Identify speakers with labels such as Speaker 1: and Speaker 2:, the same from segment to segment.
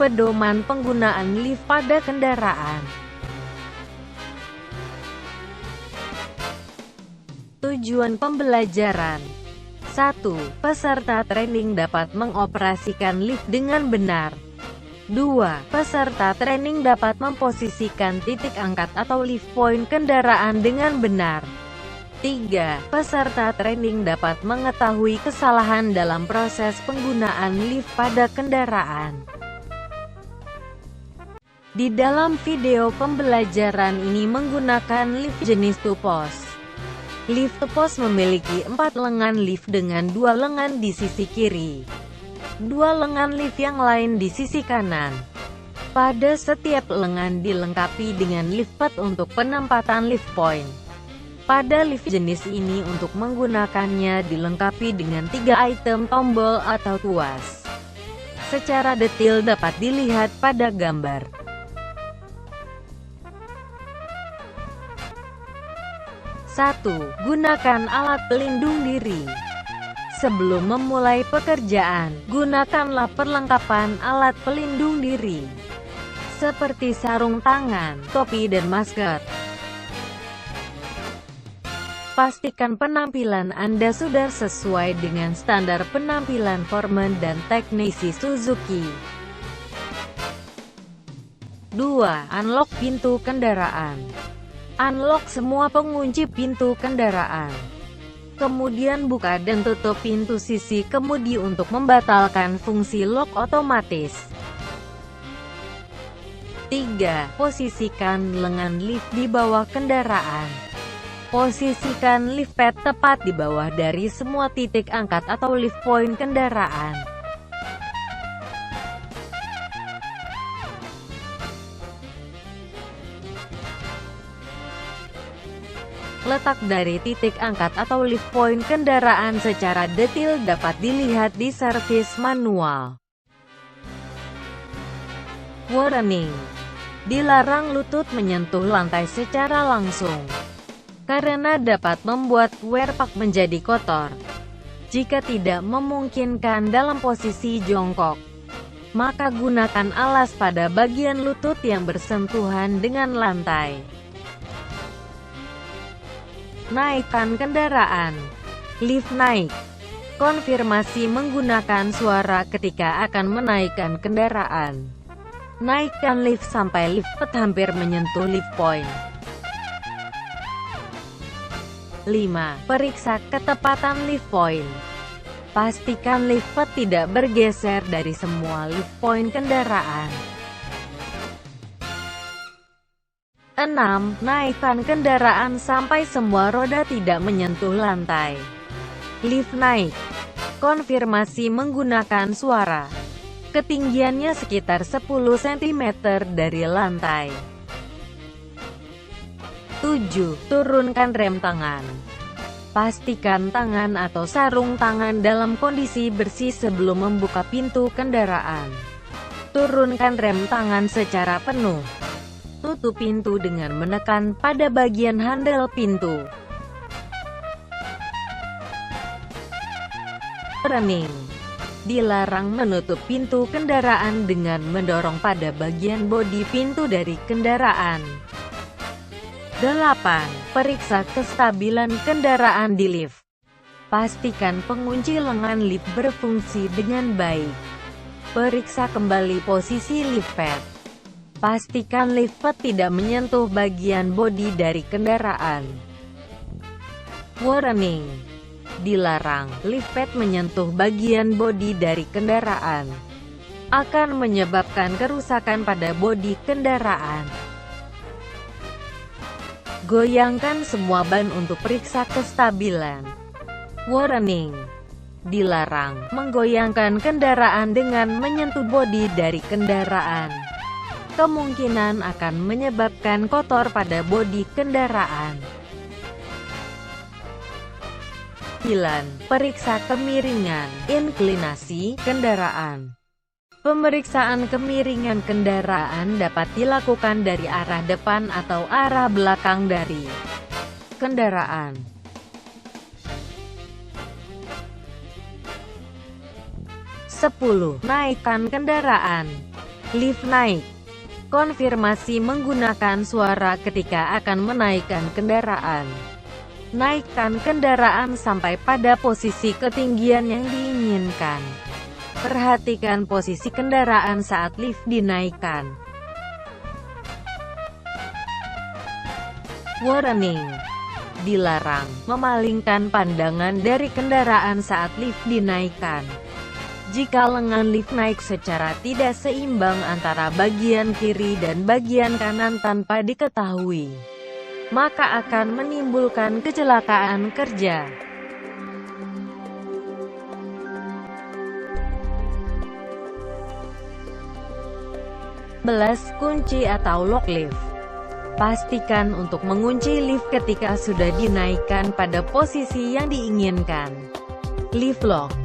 Speaker 1: pedoman penggunaan lift pada kendaraan. Tujuan pembelajaran: 1. Peserta training dapat mengoperasikan lift dengan benar. 2. Peserta training dapat memposisikan titik angkat atau lift point kendaraan dengan benar. 3. Peserta training dapat mengetahui kesalahan dalam proses penggunaan lift pada kendaraan. Di dalam video pembelajaran ini menggunakan lift jenis two-post. Lift two-post memiliki 4 lengan lift dengan 2 lengan di sisi kiri, 2 lengan lift yang lain di sisi kanan. Pada setiap lengan dilengkapi dengan lift pad untuk penempatan lift point. Pada lift jenis ini untuk menggunakannya dilengkapi dengan 3 item tombol atau tuas. Secara detail dapat dilihat pada gambar. 1. Gunakan alat pelindung diri. Sebelum memulai pekerjaan, gunakanlah perlengkapan alat pelindung diri, seperti sarung tangan, topi dan masker. Pastikan penampilan Anda sudah sesuai dengan standar penampilan foreman dan teknisi Suzuki. 2. Unlock pintu kendaraan. Unlock semua pengunci pintu kendaraan. Kemudian buka dan tutup pintu sisi kemudi untuk membatalkan fungsi lock otomatis. 3. Posisikan lengan lift di bawah kendaraan. Posisikan lift pad tepat di bawah dari semua titik angkat atau lift point kendaraan. Letak dari titik angkat atau lift point kendaraan secara detail dapat dilihat di servis manual. Warning: dilarang lutut menyentuh lantai secara langsung, karena dapat membuat wear pack menjadi kotor. Jika tidak memungkinkan dalam posisi jongkok, maka gunakan alas pada bagian lutut yang bersentuhan dengan lantai. Naikkan kendaraan. Lift naik. Konfirmasi menggunakan suara ketika akan menaikkan kendaraan. Naikkan lift sampai lift pad hampir menyentuh lift point. 5. Periksa ketepatan lift point. Pastikan lift pad tidak bergeser dari semua lift point kendaraan. 6. Naikkan kendaraan sampai semua roda tidak menyentuh lantai. Lift naik. Konfirmasi menggunakan suara. Ketinggiannya sekitar 10 cm dari lantai. 7. Turunkan rem tangan. Pastikan tangan atau sarung tangan dalam kondisi bersih sebelum membuka pintu kendaraan. Turunkan rem tangan secara penuh. Tutup pintu dengan menekan pada bagian handle pintu. Warning: dilarang menutup pintu kendaraan dengan mendorong pada bagian bodi pintu dari kendaraan. 8. Periksa kestabilan kendaraan di lift. Pastikan pengunci lengan lift berfungsi dengan baik. Periksa kembali posisi lift pad. Pastikan lift pad tidak menyentuh bagian bodi dari kendaraan. Warning: dilarang lift pad menyentuh bagian bodi dari kendaraan. Akan menyebabkan kerusakan pada bodi kendaraan. Goyangkan semua ban untuk periksa kestabilan. Warning: dilarang menggoyangkan kendaraan dengan menyentuh bodi dari kendaraan. Kemungkinan akan menyebabkan kotor pada bodi kendaraan. 9. Periksa kemiringan, inklinasi, kendaraan. Pemeriksaan kemiringan kendaraan dapat dilakukan dari arah depan atau arah belakang dari kendaraan. 10. Naikkan kendaraan. Lift naik. Konfirmasi menggunakan suara ketika akan menaikkan kendaraan. Naikkan kendaraan sampai pada posisi ketinggian yang diinginkan. Perhatikan posisi kendaraan saat lift dinaikkan. Warning. Dilarang memalingkan pandangan dari kendaraan saat lift dinaikkan. Jika lengan lift naik secara tidak seimbang antara bagian kiri dan bagian kanan tanpa diketahui, maka akan menimbulkan kecelakaan kerja. Belas kunci atau lock lift. Pastikan untuk mengunci lift ketika sudah dinaikkan pada posisi yang diinginkan. Lift lock.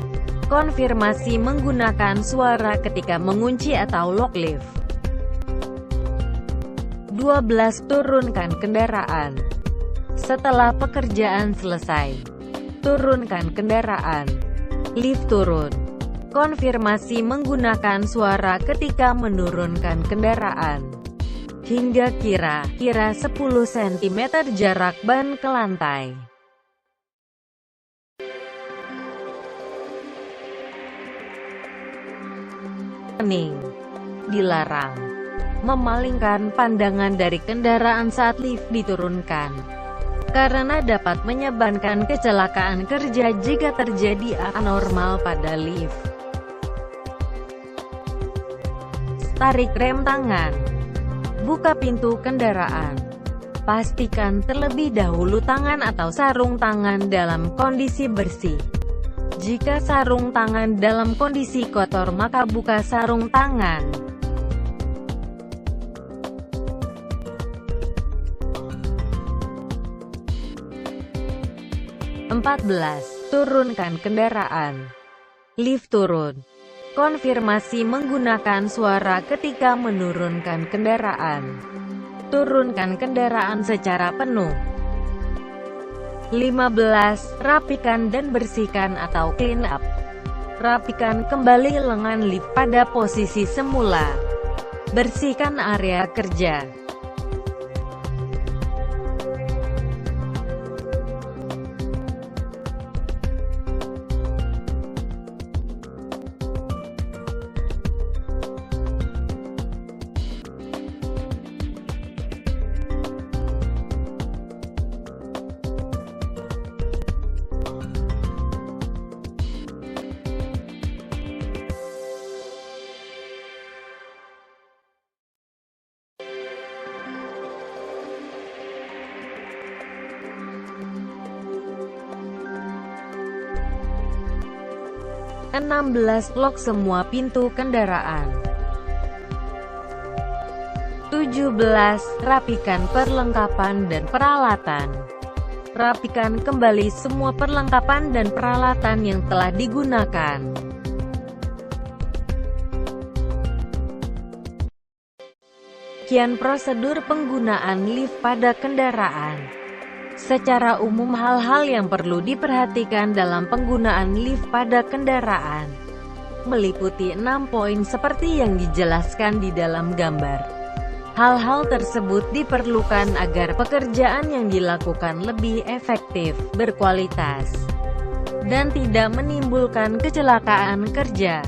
Speaker 1: Konfirmasi menggunakan suara ketika mengunci atau lock lift. 12. Turunkan kendaraan. Setelah pekerjaan selesai, turunkan kendaraan. Lift turun. Konfirmasi menggunakan suara ketika menurunkan kendaraan. Hingga kira-kira 10 cm jarak ban ke lantai. Dilarang memalingkan pandangan dari kendaraan saat lift diturunkan, karena dapat menyebabkan kecelakaan kerja jika terjadi anormal pada lift. Tarik rem tangan. Buka pintu kendaraan. Pastikan terlebih dahulu tangan atau sarung tangan dalam kondisi bersih. Jika sarung tangan dalam kondisi kotor, maka buka sarung tangan. (14) Turunkan kendaraan. Lift turun. Konfirmasi menggunakan suara ketika menurunkan kendaraan. Turunkan kendaraan secara penuh. 15. Rapikan dan bersihkan atau clean up. Rapikan kembali lengan lift pada posisi semula. Bersihkan area kerja. (16) Lock semua pintu kendaraan. 17. Rapikan perlengkapan dan peralatan. Rapikan kembali semua perlengkapan dan peralatan yang telah digunakan. Sekian prosedur penggunaan lift pada kendaraan. Secara umum, hal-hal yang perlu diperhatikan dalam penggunaan lift pada kendaraan meliputi 6 poin seperti yang dijelaskan di dalam gambar. Hal-hal tersebut diperlukan agar pekerjaan yang dilakukan lebih efektif, berkualitas, dan tidak menimbulkan kecelakaan kerja.